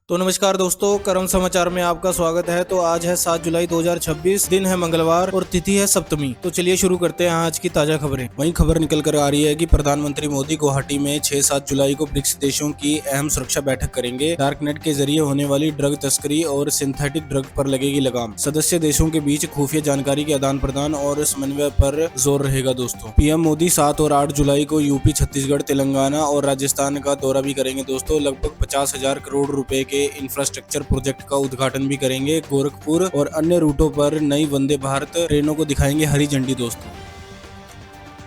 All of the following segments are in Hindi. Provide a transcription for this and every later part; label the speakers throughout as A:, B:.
A: तो नमस्कार दोस्तों, करम समाचार में आपका स्वागत है। तो आज है 7 जुलाई 2026, दिन है मंगलवार और तिथि है सप्तमी। तो चलिए शुरू करते हैं आज की ताजा खबरें। वहीं खबर निकल कर आ रही है कि प्रधानमंत्री मोदी गुवाहाटी में 6-7 जुलाई को ब्रिक्स देशों की अहम सुरक्षा बैठक करेंगे। डार्कनेट के जरिए होने वाली ड्रग तस्करी और सिंथेटिक ड्रग पर लगेगी लगाम। सदस्य देशों के बीच खुफिया जानकारी के आदान प्रदान और समन्वय पर जोर रहेगा। दोस्तों, पीएम मोदी 7 और 8 जुलाई को यूपी, छत्तीसगढ़, तेलंगाना और राजस्थान का दौरा भी करेंगे। दोस्तों, लगभग 50,000 करोड़ रुपए के इंफ्रास्ट्रक्चर प्रोजेक्ट का उद्घाटन भी करेंगे। गोरखपुर और अन्य रूटों पर नई वंदे भारत ट्रेनों को दिखाएंगे हरी झंडी। दोस्तों,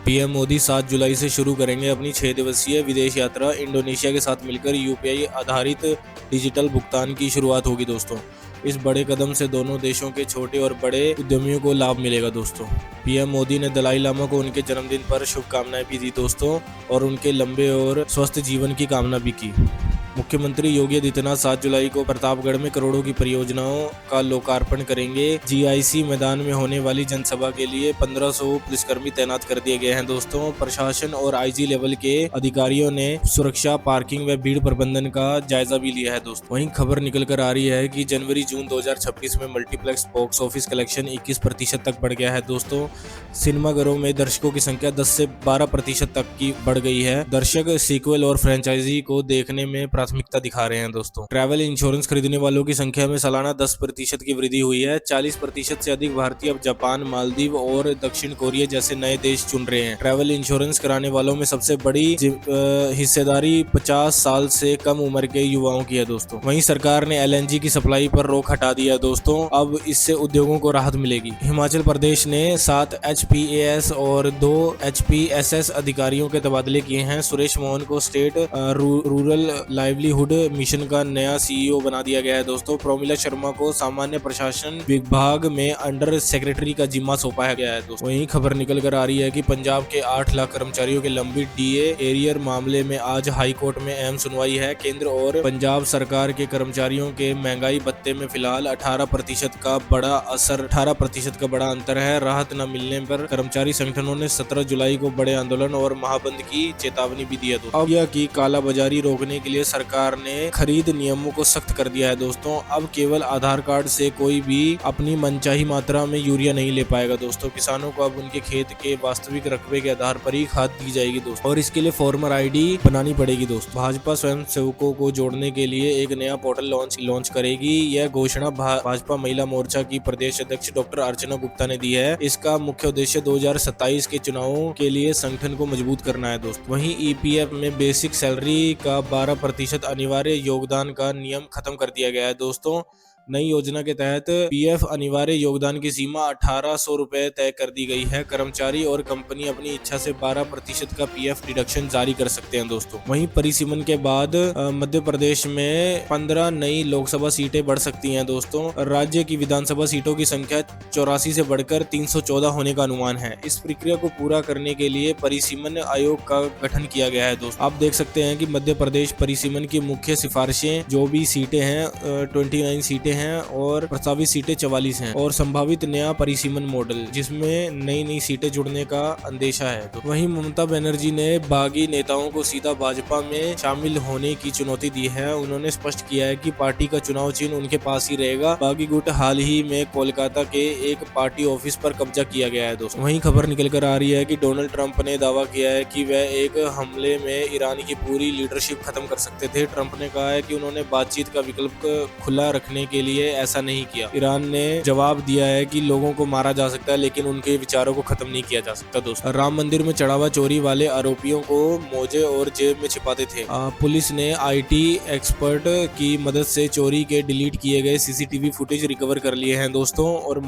A: पीएम मोदी 7 जुलाई से शुरू करेंगे अपनी 6 दिवसीय विदेश यात्रा। इंडोनेशिया के साथ मिलकर यूपीआई आधारित डिजिटल भुगतान की शुरुआत होगी। दोस्तों, इस बड़े कदम से दोनों देशों के छोटे और बड़े उद्यमियों को लाभ मिलेगा। दोस्तों, पीएम मोदी ने दलाई लामा को उनके जन्मदिन पर शुभकामनाएं भी दी दोस्तों, और उनके लंबे और स्वस्थ जीवन की कामना भी की। मुख्यमंत्री योगी आदित्यनाथ 7 जुलाई को प्रतापगढ़ में करोड़ों की परियोजनाओं का लोकार्पण करेंगे। जीआईसी मैदान में होने वाली जनसभा के लिए 1500 पुलिसकर्मी तैनात कर दिए गए हैं। दोस्तों, प्रशासन और आईजी लेवल के अधिकारियों ने सुरक्षा, पार्किंग व भीड़ प्रबंधन का जायजा भी लिया है। दोस्तों, वहीं खबर निकल कर आ रही है कि जनवरी-जून 2026 में मल्टीप्लेक्स बॉक्स ऑफिस कलेक्शन 21% तक बढ़ गया है। दोस्तों, सिनेमाघरों में दर्शकों की संख्या 10 से 12% तक की बढ़ गई है। दर्शक सीक्वल और फ्रेंचाइजी को देखने में प्राथमिकता दिखा रहे हैं। दोस्तों, ट्रैवल इंश्योरेंस खरीदने वालों की संख्या में सालाना 10% की वृद्धि हुई है। 40% से अधिक भारतीय अब जापान, मालदीव और दक्षिण कोरिया जैसे नए देश चुन रहे हैं। ट्रैवल इंश्योरेंस कराने वालों में सबसे बड़ी हिस्सेदारी 50 साल से कम उम्र के युवाओं की है। दोस्तों, वहीं सरकार ने एलएनजी की सप्लाई पर रोक हटा दी है। दोस्तों, अब इससे उद्योगों को राहत मिलेगी। हिमाचल प्रदेश ने 7 एचपीएएस और 2 एचपीएसएस अधिकारियों के तबादले किए हैं। सुरेश मोहन को स्टेट रूरल लाइवलीहुड मिशन का नया सीईओ बना दिया गया है। दोस्तों, प्रोमिला शर्मा को सामान्य प्रशासन विभाग में अंडर सेक्रेटरी का जिम्मा सौंपा गया है। दोस्तों, वहीं खबर निकल कर आ रही है कि पंजाब के 8 लाख कर्मचारियों के लंबित डीए एरियर मामले में आज हाई कोर्ट में अहम सुनवाई है। केंद्र और पंजाब सरकार के कर्मचारियों के महंगाई भत्ते में फिलहाल 18% का बड़ा अंतर है। राहत न मिलने पर कर्मचारी संगठनों ने 17 जुलाई को बड़े आंदोलन और महाबंद की चेतावनी भी दी है। अब यह की कालाबाजारी रोकने के लिए सरकार ने खरीद नियमों को सख्त कर दिया है। दोस्तों, अब केवल आधार कार्ड से कोई भी अपनी मनचाही मात्रा में यूरिया नहीं ले पाएगा। दोस्तों, किसानों को अब उनके खेत के वास्तविक रकबे के आधार पर ही खाद दी जाएगी। दोस्तों, और इसके लिए फॉर्मर आईडी बनानी पड़ेगी। दोस्तों, भाजपा स्वयं सेवकों को जोड़ने के लिए एक नया पोर्टल लॉन्च करेगी। यह घोषणा भाजपा महिला मोर्चा की प्रदेश अध्यक्ष डॉक्टर अर्चना गुप्ता ने दी है। इसका मुख्य उद्देश्य 2027 के चुनावों के लिए संगठन को मजबूत करना है। दोस्तों, वहीं ईपीएफ में बेसिक सैलरी का 12% अनिवार्य योगदान का नियम खत्म कर दिया गया है। दोस्तों, नई योजना के तहत पीएफ अनिवार्य योगदान की सीमा 1800 रुपए तय कर दी गई है। कर्मचारी और कंपनी अपनी इच्छा से 12% का पीएफ डिडक्शन जारी कर सकते हैं। दोस्तों, वहीं परिसीमन के बाद मध्य प्रदेश में 15 नई लोकसभा सीटें बढ़ सकती हैं। दोस्तों, राज्य की विधानसभा सीटों की संख्या 84 से बढ़कर 314 होने का अनुमान है। इस प्रक्रिया को पूरा करने के लिए परिसीमन आयोग का गठन किया गया है। दोस्तों, आप देख सकते हैं कि मध्य प्रदेश परिसीमन की मुख्य सिफारिशें जो भी सीटें हैं 29 सीटें हैं और प्रस्तावित सीटें 44 हैं, और संभावित नया परिसीमन मॉडल जिसमें नई सीटें जुड़ने का अंदेशा है। तो वहीं ममता बनर्जी ने बागी नेताओं को सीधा भाजपा में शामिल होने की चुनौती दी है। उन्होंने स्पष्ट किया है कि पार्टी का चुनाव चिन्ह उनके पास ही रहेगा। बागी गुट हाल ही में कोलकाता के एक पार्टी ऑफिस पर कब्जा किया गया है। दोस्तों, वहीं खबर निकल कर आ रही है कि डोनाल्ड ट्रंप ने दावा किया है कि वह एक हमले में ईरान की पूरी लीडरशिप खत्म कर सकते थे। ट्रंप ने कहा है कि उन्होंने बातचीत का विकल्प खुला रखने के लिए ऐसा नहीं किया। ईरान ने जवाब दिया है कि लोगों को मारा जा सकता है लेकिन उनके विचारों को खत्म नहीं किया जा सकता। दोस्तों, राम मंदिर में चढ़ावा चोरी वाले आरोपियों को मोजे और जेब में छिपाते थे। पुलिस ने आईटी एक्सपर्ट की मदद से चोरी के डिलीट किए गए सीसीटीवी फुटेज रिकवर कर लिए हैं। दोस्तों, और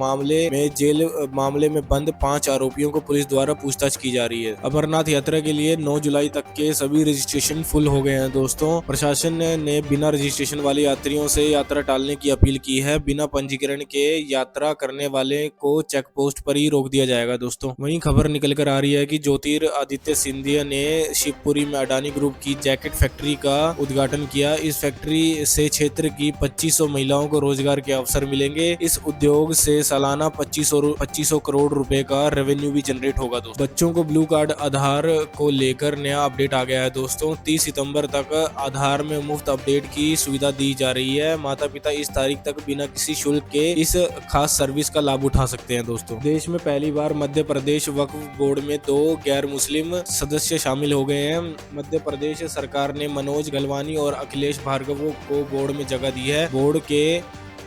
A: मामले में बंद 5 आरोपियों को पुलिस द्वारा पूछताछ की जा रही है। अमरनाथ यात्रा के लिए 9 जुलाई तक के सभी रजिस्ट्रेशन फुल हो गए हैं। दोस्तों, प्रशासन ने बिना रजिस्ट्रेशन वाले यात्रियों से यात्रा टालने की अपील अपील की है। बिना पंजीकरण के यात्रा करने वाले को चेक पोस्ट पर ही रोक दिया जाएगा दोस्तों। वहीं खबर निकल कर आ रही है कि ज्योतिरादित्य सिंधिया ने शिवपुरी में अडानी ग्रुप की जैकेट फैक्ट्री का उद्घाटन किया। इस फैक्ट्री से क्षेत्र की 2500 महिलाओं को रोजगार के अवसर मिलेंगे। इस उद्योग से सालाना 2500 करोड़ रुपए का रेवेन्यू भी जनरेट होगा दोस्तों। बच्चों को ब्लू कार्ड आधार को लेकर नया अपडेट आ गया है दोस्तों। 30 सितंबर तक आधार में मुफ्त अपडेट की सुविधा दी जा रही है। माता पिता इस तारीख तक बिना किसी शुल्क के इस खास सर्विस का लाभ उठा सकते हैं दोस्तों। देश में पहली बार मध्य प्रदेश वक्फ बोर्ड में 2 गैर मुस्लिम सदस्य शामिल हो गए हैं। मध्य प्रदेश सरकार ने मनोज गलवानी और अखिलेश भार्गव को बोर्ड में जगह दी है। बोर्ड के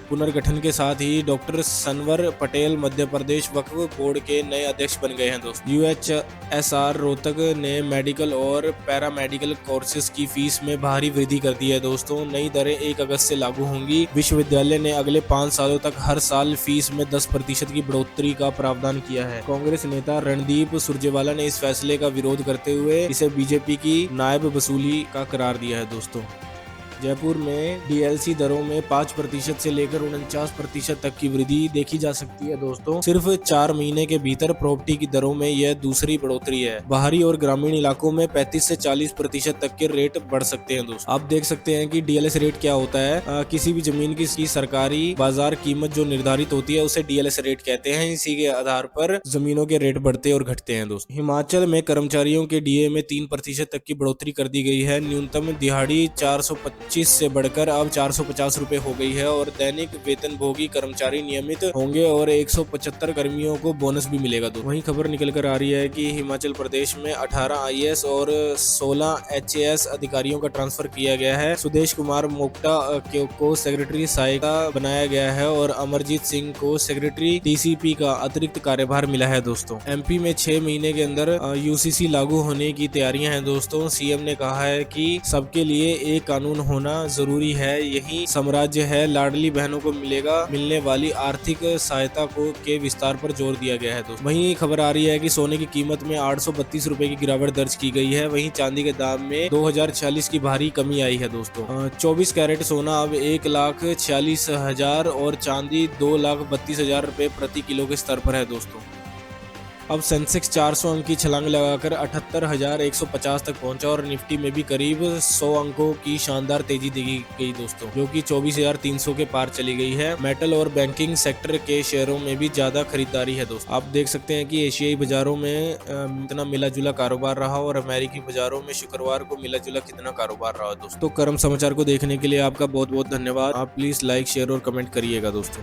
A: पुनर्गठन के साथ ही डॉक्टर सनवर पटेल मध्य प्रदेश वक्फ बोर्ड के नए अध्यक्ष बन गए हैं दोस्तों। UHSR रोहतक ने मेडिकल और पैरामेडिकल कोर्सेज की फीस में भारी वृद्धि कर दी है दोस्तों। नई दरें 1 अगस्त से लागू होंगी। विश्वविद्यालय ने अगले 5 सालों तक हर साल फीस में 10% की बढ़ोतरी का प्रावधान किया है। कांग्रेस नेता रणदीप सुरजेवाला ने इस फैसले का विरोध करते हुए इसे बीजेपी की नायब वसूली का करार दिया है दोस्तों। जयपुर में DLC दरों में 5% से लेकर 49% तक की वृद्धि देखी जा सकती है दोस्तों। सिर्फ 4 महीने के भीतर प्रॉपर्टी की दरों में यह दूसरी बढ़ोतरी है। बाहरी और ग्रामीण इलाकों में 35 से 40% तक के रेट बढ़ सकते हैं दोस्तों। आप देख सकते हैं कि DLS रेट क्या होता है। किसी भी जमीन की सरकारी बाजार कीमत जो निर्धारित होती है उसे DLS रेट कहते हैं। इसी के आधार पर जमीनों के रेट बढ़ते और घटते हैं दोस्तों। हिमाचल में कर्मचारियों के DA में 3% तक की बढ़ोतरी कर दी गई है। न्यूनतम दिहाड़ी 425 से बढ़कर अब 450 रुपए हो गई है और दैनिक वेतनभोगी कर्मचारी नियमित होंगे और 175 कर्मियों को बोनस भी मिलेगा। वहीं खबर निकल कर आ रही है कि हिमाचल प्रदेश में 18 IAS और 16 HAS अधिकारियों का ट्रांसफर किया गया है। सुदेश कुमार मोक्टा को सेक्रेटरी सहायता बनाया गया है और अमरजीत सिंह को सेक्रेटरी TCP का अतिरिक्त कार्यभार मिला है दोस्तों। MP में 6 महीने के अंदर UCC लागू होने की तैयारियां हैं दोस्तों। CM ने कहा है कि सबके लिए एक कानून होना जरूरी है, यही साम्राज्य है। लाडली बहनों को मिलने वाली आर्थिक सहायता के विस्तार पर जोर दिया गया है दोस्तों। वहीं खबर आ रही है कि सोने की कीमत में 832 रुपए की गिरावट दर्ज की गई है। वहीं चांदी के दाम में 2046 की भारी कमी आई है दोस्तों। 24 कैरेट सोना अब 1,46,000 और चांदी 2,32,000 रुपए प्रति किलो के स्तर पर है दोस्तों। अब सेंसेक्स 400 अंक की छलांग लगाकर 78,150 तक पहुंचा और निफ्टी में भी करीब 100 अंकों की शानदार तेजी देखी गई दोस्तों, जो कि 24,300 के पार चली गई है। मेटल और बैंकिंग सेक्टर के शेयरों में भी ज्यादा खरीदारी है दोस्तों। आप देख सकते हैं कि एशियाई बाजारों में इतना मिला जुला कारोबार रहा और अमेरिकी बाजारों में शुक्रवार को मिला जुला कितना कारोबार रहा दोस्तों। तो कर्म समाचार को देखने के लिए आपका बहुत बहुत धन्यवाद। आप प्लीज लाइक, शेयर और कमेंट करिएगा दोस्तों।